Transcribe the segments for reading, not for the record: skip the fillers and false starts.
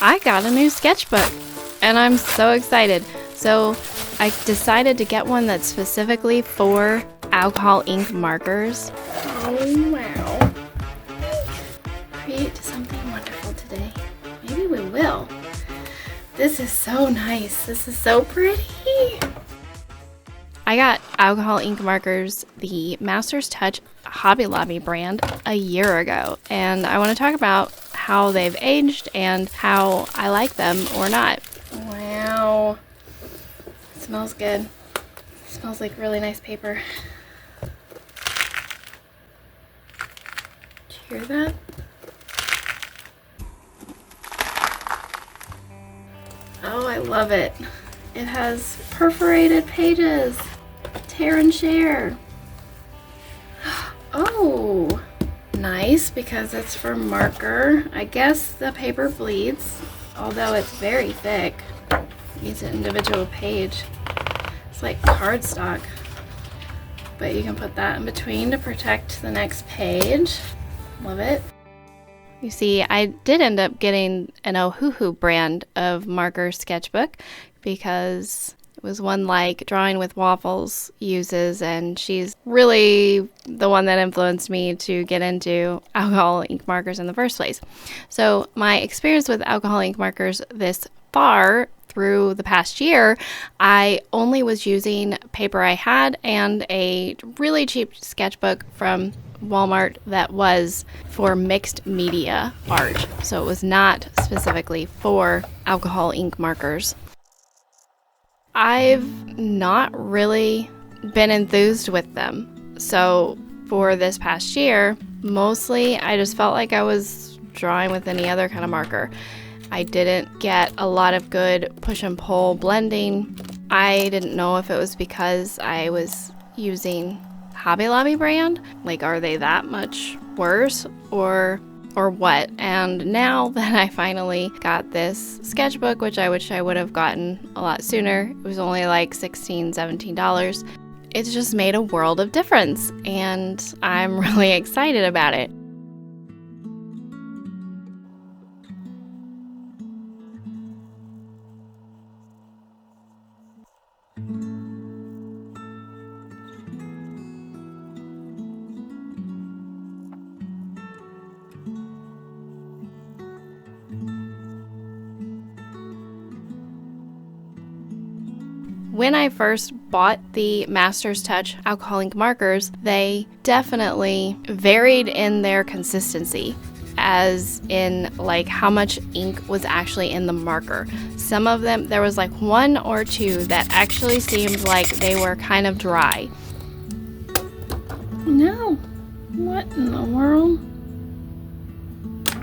I got a new sketchbook and I'm so excited. So I decided to get one that's specifically for alcohol ink markers. Oh wow. Create something wonderful today. Maybe we will. This is so nice. This is so pretty. I got alcohol ink markers, the Master's Touch Hobby Lobby brand, a year ago, and I want to talk about how they've aged and how I like them or not. Wow. It smells good. It smells like really nice paper. Did you hear that? Oh, I love it. It has perforated pages. Tear and share. Oh, nice, because it's for marker. I guess the paper bleeds, although it's very thick. It's an individual page. It's like cardstock. But you can put that in between to protect the next page. Love it. You see, I did end up getting an Ohuhu brand of marker sketchbook because it was one like Drawing with Waffles uses, and she's really the one that influenced me to get into alcohol ink markers in the first place. So my experience with alcohol ink markers this far through the past year, I only was using paper I had and a really cheap sketchbook from Walmart that was for mixed media art. So it was not specifically for alcohol ink markers. I've not really been enthused with them. So for this past year, mostly I just felt like I was drawing with any other kind of marker. I didn't get a lot of good push and pull blending. I didn't know if it was because I was using Hobby Lobby brand, like are they that much worse or what? And now that I finally got this sketchbook, which I wish I would have gotten a lot sooner, it was only like $16, $17. It's just made a world of difference, and I'm really excited about it. When I first bought the Master's Touch alcohol ink markers, they definitely varied in their consistency, as in like how much ink was actually in the marker. Some of them, there was like one or two that actually seemed like they were kind of dry. No, what in the world?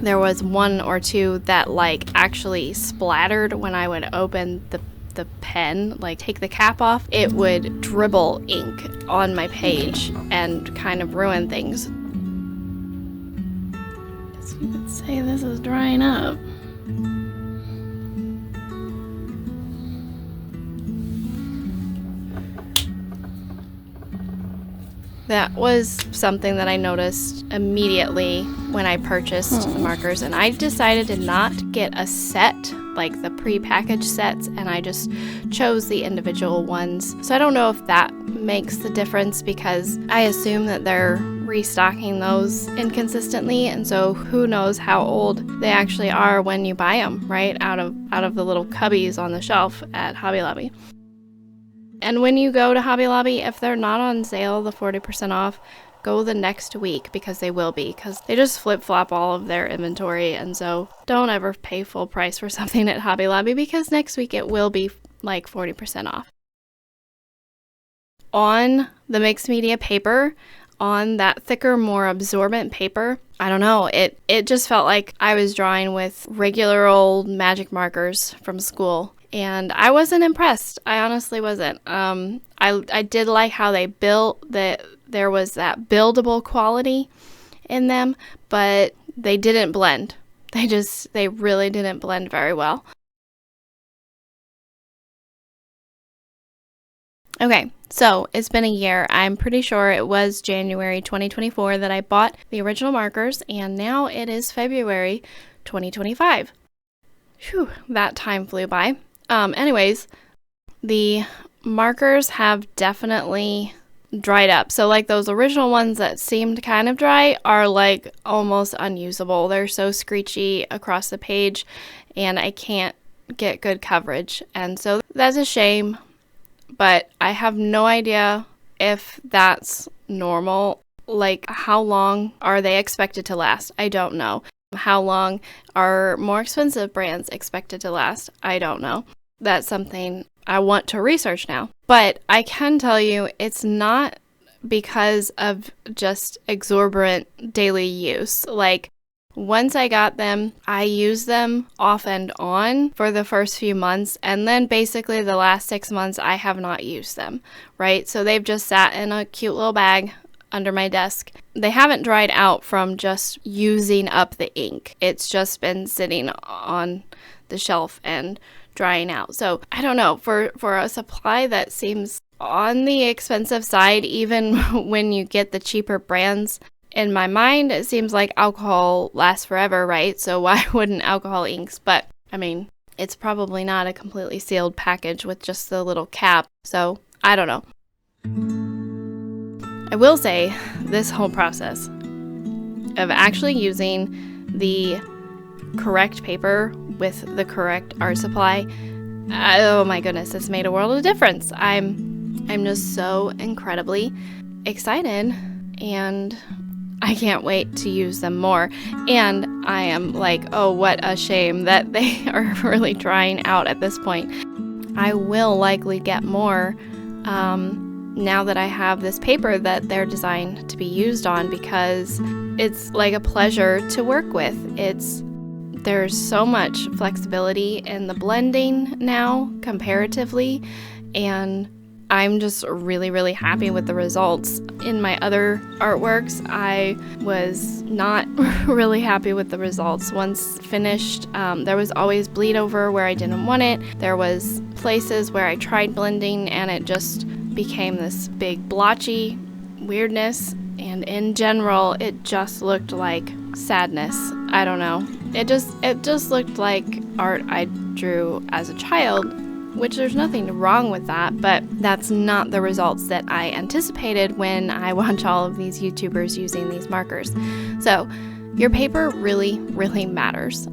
There was one or two that like actually splattered when I would open the pen, like take the cap off, it would dribble ink on my page and kind of ruin things. Guess you could say this is drying up. That was something that I noticed immediately when I purchased the markers, and I decided to not get a set, like the pre-packaged sets, and I just chose the individual ones. So I don't know if that makes the difference, because I assume that they're restocking those inconsistently, and so who knows how old they actually are when you buy them, right, out of the little cubbies on the shelf at Hobby Lobby. And when you go to Hobby Lobby, if they're not on sale, the 40% off, go the next week, because they will be, because they just flip-flop all of their inventory. And so don't ever pay full price for something at Hobby Lobby, because next week it will be like 40% off. On the mixed media paper, on that thicker, more absorbent paper, I don't know, it just felt like I was drawing with regular old magic markers from school. And I wasn't impressed. I honestly wasn't. I did like how they built that. There was that buildable quality in them, but they didn't blend. They really didn't blend very well. Okay, so it's been a year. I'm pretty sure it was January 2024 that I bought the original markers, and now it is February 2025. Whew, that time flew by. Anyways, the markers have definitely dried up. So like those original ones that seemed kind of dry are like almost unusable. They're so screechy across the page and I can't get good coverage. And so that's a shame, but I have no idea if that's normal. Like, how long are they expected to last? I don't know. How long are more expensive brands expected to last? I don't know. That's something I want to research now. But I can tell you it's not because of just exorbitant daily use. Like, once I got them, I used them off and on for the first few months, and then basically the last 6 months I have not used them, right? So they've just sat in a cute little bag under my desk. They haven't dried out from just using up the ink. It's just been sitting on the shelf and drying out. So I don't know, for a supply that seems on the expensive side, even when you get the cheaper brands, in my mind, it seems like alcohol lasts forever, right? So why wouldn't alcohol inks? But I mean, it's probably not a completely sealed package with just the little cap. So I don't know. I will say this whole process of actually using the correct paper with the correct art supply, oh my goodness, it's made a world of difference. I'm just so incredibly excited, and I can't wait to use them more. And I am like, oh, what a shame that they are really drying out at this point. I will likely get more now that I have this paper that they're designed to be used on, because it's like a pleasure to work with. There's so much flexibility in the blending now comparatively, and I'm just really, really happy with the results. In my other artworks, I was not really happy with the results. Once finished, there was always bleed over where I didn't want it. There was places where I tried blending and it just became this big blotchy weirdness. And in general, it just looked like sadness. I don't know. It just looked like art I drew as a child, which there's nothing wrong with that, but that's not the results that I anticipated when I watch all of these YouTubers using these markers. So your paper really, really matters.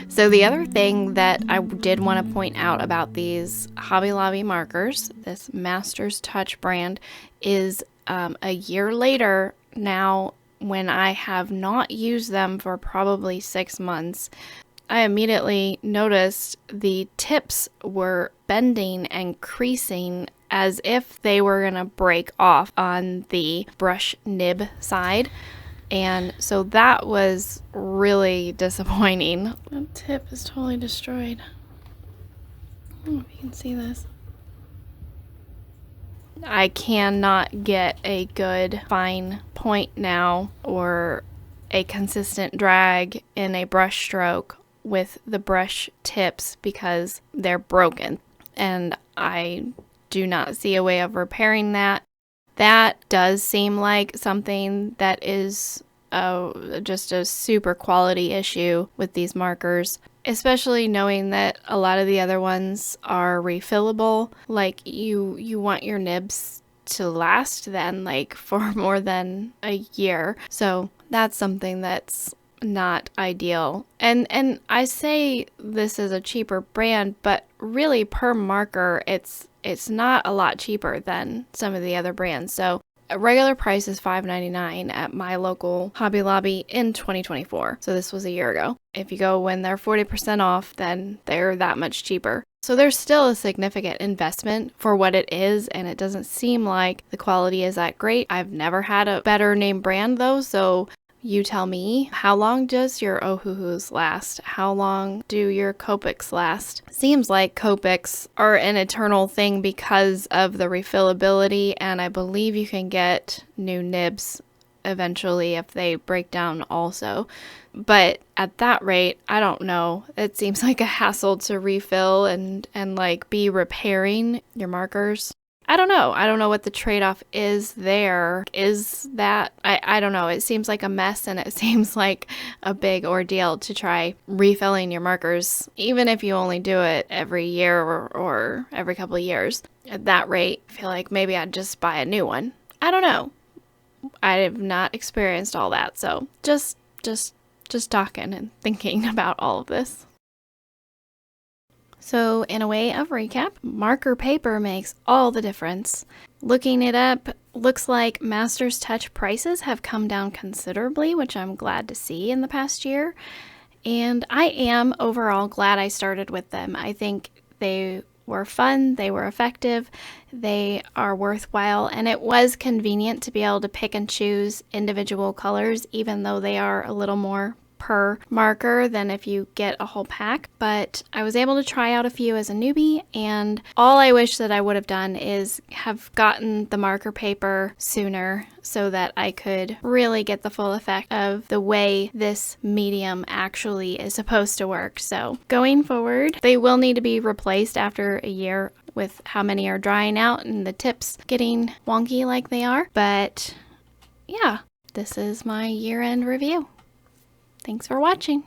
So the other thing that I did want to point out about these Hobby Lobby markers, this Master's Touch brand, is a year later now, when I have not used them for probably 6 months, I immediately noticed the tips were bending and creasing as if they were going to break off on the brush nib side. And so that was really disappointing. The tip is totally destroyed. I don't know if you can see this. I cannot get a good fine point now or a consistent drag in a brush stroke with the brush tips because they're broken. And I do not see a way of repairing that. That does seem like something that is just a super quality issue with these markers, especially knowing that a lot of the other ones are refillable. Like you want your nibs to last then like for more than a year. So that's something that's not ideal. And I say this is a cheaper brand, but really per marker it's not a lot cheaper than some of the other brands. So A regular price is $5.99 at my local Hobby Lobby in 2024. So this was a year ago. If you go when they're 40% off, then they're that much cheaper. So there's still a significant investment for what it is, and it doesn't seem like the quality is that great. I've never had a better name brand though, so you tell me, how long does your Ohuhus last? How long do your Copics last? Seems like Copics are an eternal thing because of the refillability, and I believe you can get new nibs eventually if they break down also. But at that rate, I don't know. It seems like a hassle to refill and like be repairing your markers. I don't know. I don't know what the trade-off is there. Is that, I don't know. It seems like a mess, and it seems like a big ordeal to try refilling your markers, even if you only do it every year or every couple of years. At that rate, I feel like maybe I'd just buy a new one. I don't know. I have not experienced all that, so just talking and thinking about all of this. So in a way of recap, marker paper makes all the difference. Looking it up, looks like Master's Touch prices have come down considerably, which I'm glad to see in the past year. And I am overall glad I started with them. I think they were fun, they were effective, they are worthwhile, and it was convenient to be able to pick and choose individual colors, even though they are a little more per marker than if you get a whole pack. But I was able to try out a few as a newbie, and all I wish that I would have done is have gotten the marker paper sooner so that I could really get the full effect of the way this medium actually is supposed to work. So going forward, they will need to be replaced after a year with how many are drying out and the tips getting wonky like they are. But yeah, this is my year-end review. Thanks for watching.